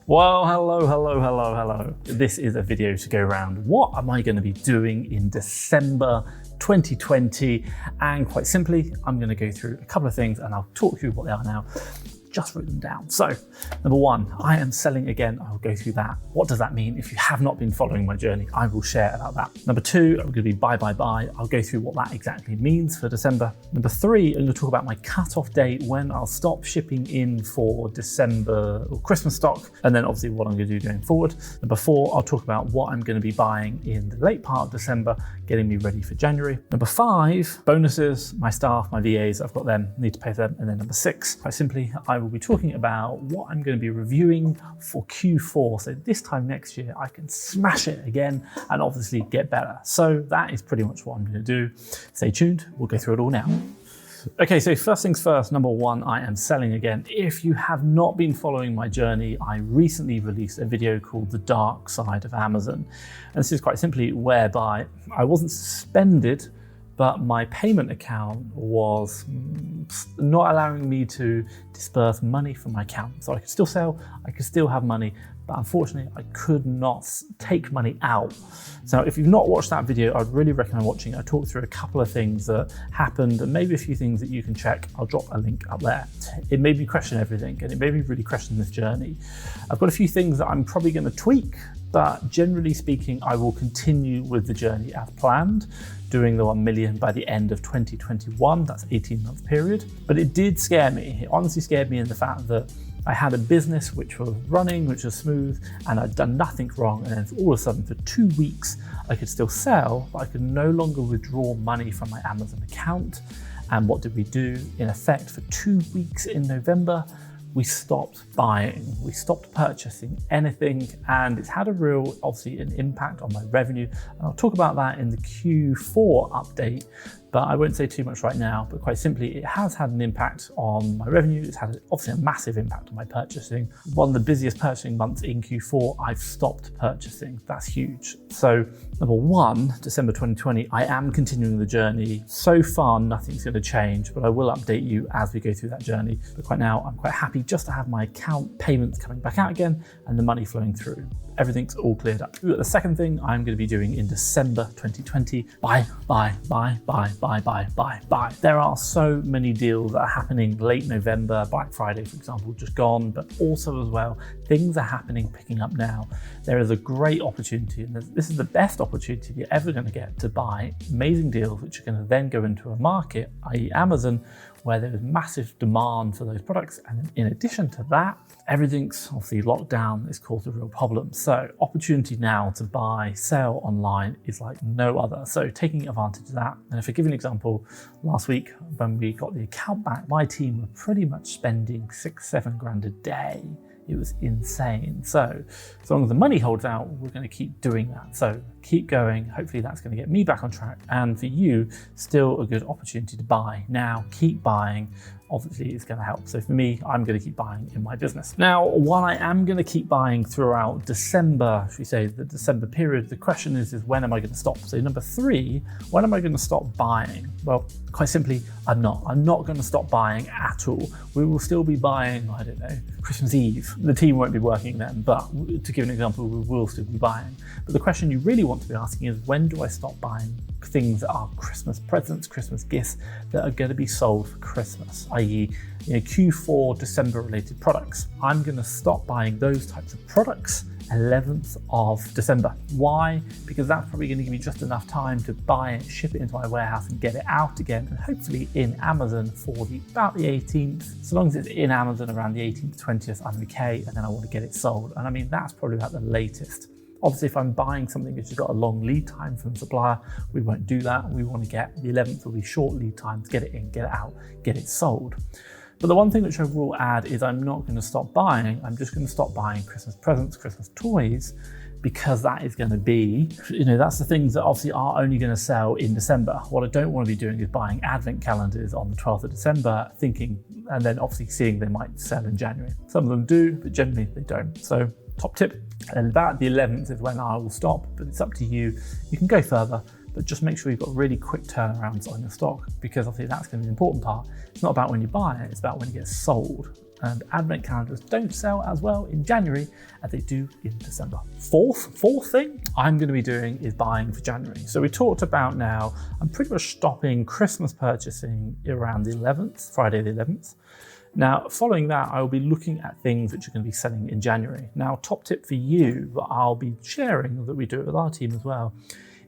Well, hello. This is a video to go around what am I going to be doing in December 2020, and quite simply, I'm going to go through a couple of things and I'll talk through what they are now. Just wrote them down. So, number one, I am selling again. I'll go through that. What does that mean? If you have not been following my journey, I will share about that. Number two, I'm going to be buy. I'll go through what that exactly means for December. Number three, I'm going to talk about my cutoff date when I'll stop shipping in for December or Christmas stock, and then obviously what I'm going to do going forward. Number four, I'll talk about what I'm going to be buying in the late part of December, getting me ready for January. Number five, bonuses, my staff, my VAs, I've got them, need to pay them. And then number six, quite simply, I will be talking about what I'm going to be reviewing for Q4. So this time next year, I can smash it again and obviously get better. So that is pretty much what I'm going to do. Stay tuned. We'll go through it all now. Okay, so first things first, number one, I am selling again. If you have not been following my journey, I recently released a video called The Dark Side of Amazon. And this is quite simply whereby I wasn't suspended, but my payment account was not allowing me to disperse money from my account. So I could still sell, I could still have money, but unfortunately I could not take money out. So if you've not watched that video, I'd really recommend watching it. I talked through a couple of things that happened and maybe a few things that you can check. I'll drop a link up there. It made me question everything and it made me really question this journey. I've got a few things that I'm probably going to tweak, but generally speaking, I will continue with the journey as planned, doing the 1 million by the end of 2021. That's 18-month period. But it did scare me. It honestly scared me in the fact that I had a business which was running, which was smooth, and I'd done nothing wrong. And then all of a sudden for 2 weeks, I could still sell, but I could no longer withdraw money from my Amazon account. And what did we do? In effect, for 2 weeks in November, we stopped buying, we stopped purchasing anything, and it's had a real, obviously, an impact on my revenue. And I'll talk about that in the Q4 update, but I won't say too much right now, but quite simply, it has had an impact on my revenue. It's had obviously a massive impact on my purchasing. One of the busiest purchasing months in Q4, I've stopped purchasing. That's huge. So number one, December 2020, I am continuing the journey. So far, nothing's going to change, but I will update you as we go through that journey. But right now, I'm quite happy just to have my account payments coming back out again and the money flowing through. Everything's all cleared up. The second thing I'm going to be doing in December 2020, buy. There are so many deals that are happening late November, Black Friday, for example, just gone, but also as well, things are happening, picking up now. There is a great opportunity, and this is the best opportunity you're ever going to get to buy amazing deals, which are going to then go into a market, i.e. Amazon, where there is massive demand for those products. And in addition to that, everything's obviously locked down. It's caused a real problem. So opportunity now to buy, sell online is like no other. So taking advantage of that. And if I give you an example, last week when we got the account back, my team were pretty much spending $6-7 grand a day. It was insane. So as long as the money holds out, we're going to keep doing that. So keep going. Hopefully that's going to get me back on track. And for you, still a good opportunity to buy. Now, keep buying. Obviously, it's going to help. So for me, I'm going to keep buying in my business. Now, while I am going to keep buying throughout December, should we say the December period, the question is when am I going to stop? So number three, when am I going to stop buying? Well, quite simply, I'm not going to stop buying at all. We will still be buying, I don't know, Christmas Eve. The team won't be working then, but to give an example, we will still be buying. But the question you really want to be asking is, when do I stop buying things that are Christmas presents, Christmas gifts that are going to be sold for Christmas, i.e. Q4 December related products? I'm going to stop buying those types of products 11th of December. Why? Because that's probably going to give me just enough time to buy it, ship it into my warehouse and get it out again, and hopefully in Amazon for about the 18th. So long as it's in Amazon around the 18th, 20th, I'm okay, and then I want to get it sold. And I mean, that's probably about the latest. Obviously, if I'm buying something which has got a long lead time from the supplier, we won't do that. We want to get the 11th will be short lead times, get it in, get it out, get it sold. But the one thing which I will add is I'm not going to stop buying. I'm just going to stop buying Christmas presents, Christmas toys, because that is going to be, that's the things that obviously are only going to sell in December. What I don't want to be doing is buying advent calendars on the 12th of December, thinking, and then obviously seeing they might sell in January. Some of them do, but generally they don't. So top tip, and about the 11th is when I will stop, but it's up to you. You can go further, but just make sure you've got really quick turnarounds on your stock, because obviously that's going to be the important part. It's not about when you buy it, it's about when it gets sold. and advent calendars don't sell as well in January as they do in December. Fourth thing I'm going to be doing is buying for January. So we talked about now, I'm pretty much stopping Christmas purchasing around the 11th, Friday the 11th. Now, following that, I will be looking at things which are going to be selling in January. Now, top tip for you that I'll be sharing, that we do it with our team as well,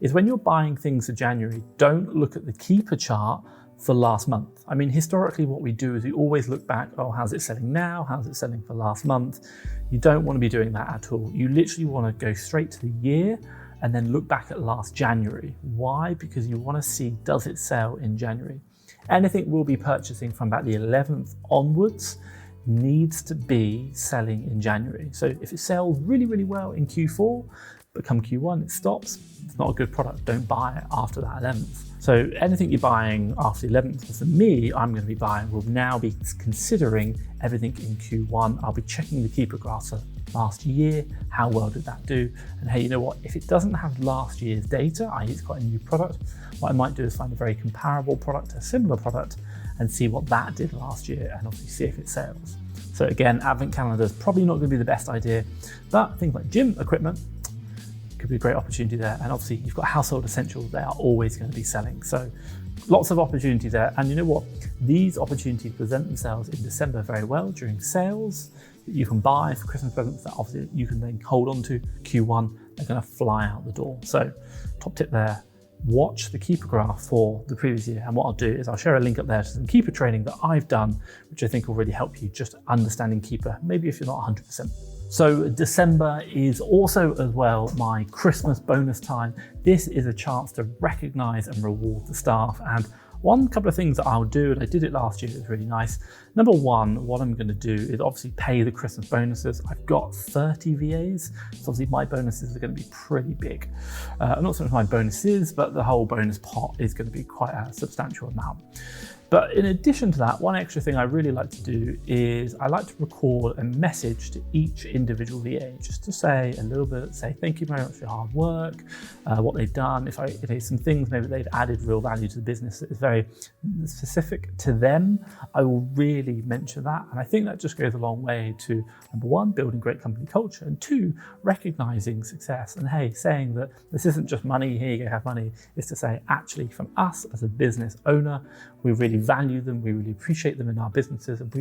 is when you're buying things for January, don't look at the keeper chart for last month. I mean, historically, what we do is we always look back, oh, how's it selling now? How's it selling for last month? You don't want to be doing that at all. You literally want to go straight to the year and then look back at last January. Why? Because you want to see, does it sell in January? Anything we'll be purchasing from about the 11th onwards needs to be selling in January. So if it sells really, really well in Q4, but come Q1 it stops, it's not a good product. Don't buy it after that 11th. So anything you're buying after the 11th, for me, I'm going to be buying, will now be considering everything in Q1. I'll be checking the keeper graphs for last year. How well did that do? And hey, you know what? If it doesn't have last year's data, i.e. it's quite a new product, what I might do is find a very comparable product, a similar product, and see what that did last year and obviously see if it sells. So again, advent calendar is probably not going to be the best idea, but things like gym equipment could be a great opportunity there. And obviously you've got household essentials, they are always going to be selling. So lots of opportunity there. And you know what? These opportunities present themselves in December very well during sales that you can buy for Christmas presents that obviously you can then hold on to Q1. They're going to fly out the door. So top tip there, watch the keeper graph for the previous year. And what I'll do is I'll share a link up there to some keeper training that I've done, which I think will really help you just understanding keeper, maybe if you're not 100%. So December is also as well my Christmas bonus time. This is a chance to recognize and reward the staff. And one couple of things that I'll do, and I did it last year, it was really nice. Number one, what I'm going to do is obviously pay the Christmas bonuses. I've got 30 VAs, so obviously my bonuses are going to be pretty big. Not so much my bonuses, but the whole bonus pot is going to be quite a substantial amount. But in addition to that, one extra thing I really like to do is I like to record a message to each individual VA, just to say a little bit, say thank you very much for your hard work, what they've done. If there's some things maybe they've added real value to the business that is very specific to them, I will really mention that. And I think that just goes a long way to, number one, building great company culture, and two, recognizing success. And hey, saying that this isn't just money, here you go, have money, is to say, actually, from us as a business owner, we really value them, we really appreciate them in our businesses, and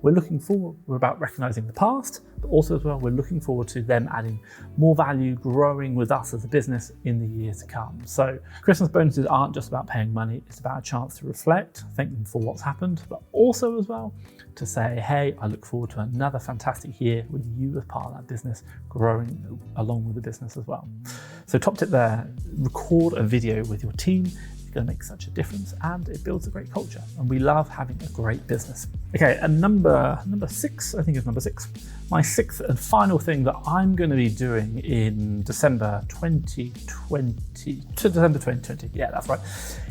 we're looking forward, we're about recognizing the past, but also as well, we're looking forward to them adding more value, growing with us as a business in the years to come. So Christmas bonuses aren't just about paying money, it's about a chance to reflect, thank them for what's happened, but also as well to say, hey, I look forward to another fantastic year with you as part of that business, growing along with the business as well. So top tip there, record a video with your team. Going to make such a difference, and it builds a great culture, and we love having a great business. Okay, and number six, I think it's number six. My sixth and final thing that I'm going to be doing in December 2020, yeah, that's right,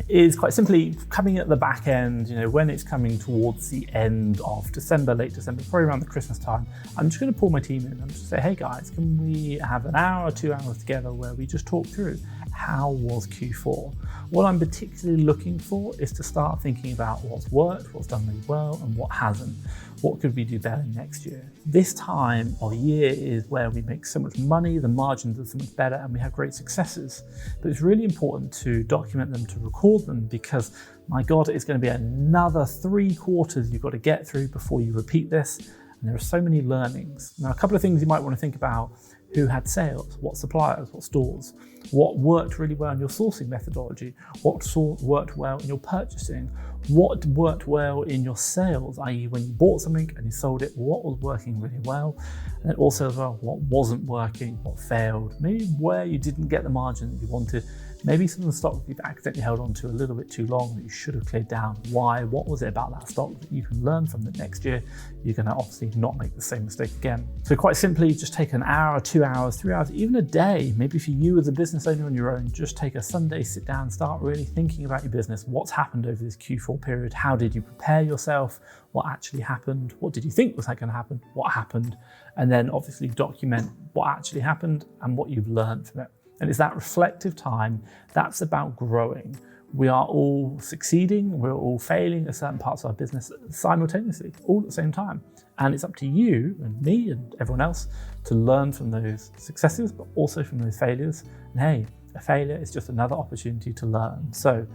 is quite simply coming at the back end, when it's coming towards the end of December, late December, probably around the Christmas time, I'm just going to pull my team in and just say, hey guys, can we have an hour or 2 hours together where we just talk through how was Q4? What I'm particularly looking for is to start thinking about what's worked, what's done really well, and what hasn't. What could we do better next year? This time of year is where we make so much money, the margins are so much better, and we have great successes. But it's really important to document them, to record them, because my God, it's going to be another 3 quarters you've got to get through before you repeat this. And there are so many learnings. Now, a couple of things you might want to think about: who had sales, what suppliers, what stores, what worked really well in your sourcing methodology, what worked well in your purchasing, what worked well in your sales, i.e. when you bought something and you sold it, what was working really well, and then also as well, what wasn't working, what failed, maybe where you didn't get the margin that you wanted, maybe some of the stock that you've accidentally held on to a little bit too long that you should have cleared down. Why? What was it about that stock that you can learn from that next year? You're going to obviously not make the same mistake again. So quite simply, just take an hour, 2 hours, 3 hours, even a day. Maybe for you as a business owner on your own, just take a Sunday, sit down, start really thinking about your business. What's happened over this Q4 period? How did you prepare yourself? What actually happened? What did you think was going to happen? What happened? And then obviously document what actually happened and what you've learned from it. And it's that reflective time that's about growing. We are all succeeding, we're all failing at certain parts of our business simultaneously, all at the same time. And it's up to you and me and everyone else to learn from those successes, but also from those failures. And hey, a failure is just another opportunity to learn. So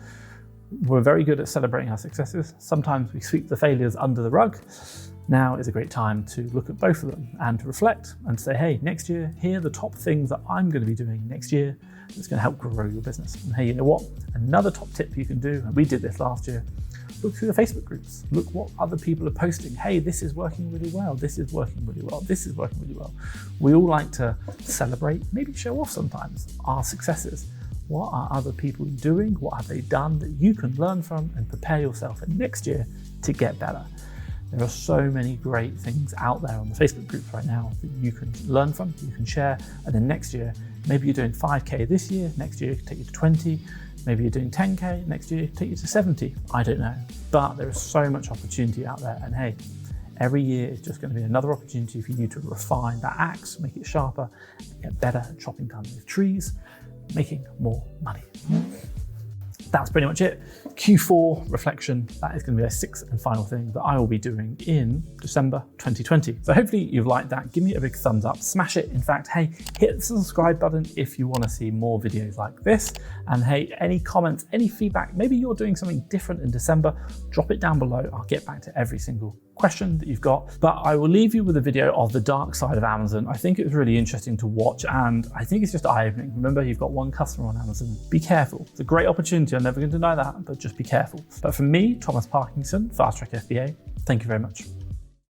we're very good at celebrating our successes. Sometimes we sweep the failures under the rug. Now is a great time to look at both of them and to reflect and say, hey, next year, here are the top things that I'm going to be doing next year that's going to help grow your business. And hey, you know what? Another top tip you can do, and we did this last year, look through the Facebook groups. Look what other people are posting. Hey, this is working really well. This is working really well. This is working really well. We all like to celebrate, maybe show off sometimes our successes. What are other people doing? What have they done that you can learn from and prepare yourself for next year to get better? There are so many great things out there on the Facebook groups right now that you can learn from, you can share, and then next year, maybe you're doing 5K this year, next year it could take you to 20, maybe you're doing 10K, next year it could take you to 70, I don't know. But there is so much opportunity out there, and hey, every year is just going to be another opportunity for you to refine that axe, make it sharper, and get better at chopping down those trees, making more money. That's pretty much it. Q4 reflection, that is going to be a sixth and final thing that I will be doing in December 2020. So hopefully you've liked that. Give me a big thumbs up, smash it. In fact, hey, hit the subscribe button if you want to see more videos like this. And hey, any comments, any feedback, maybe you're doing something different in December, drop it down below. I'll get back to every single question that you've got, but I will leave you with a video of the dark side of Amazon. I think it was really interesting to watch, and I think it's just eye-opening. Remember, you've got one customer on Amazon. Be careful. It's a great opportunity. I'm never going to deny that, but just be careful. But from me, Thomas Parkinson, FastTrackFBA, thank you very much.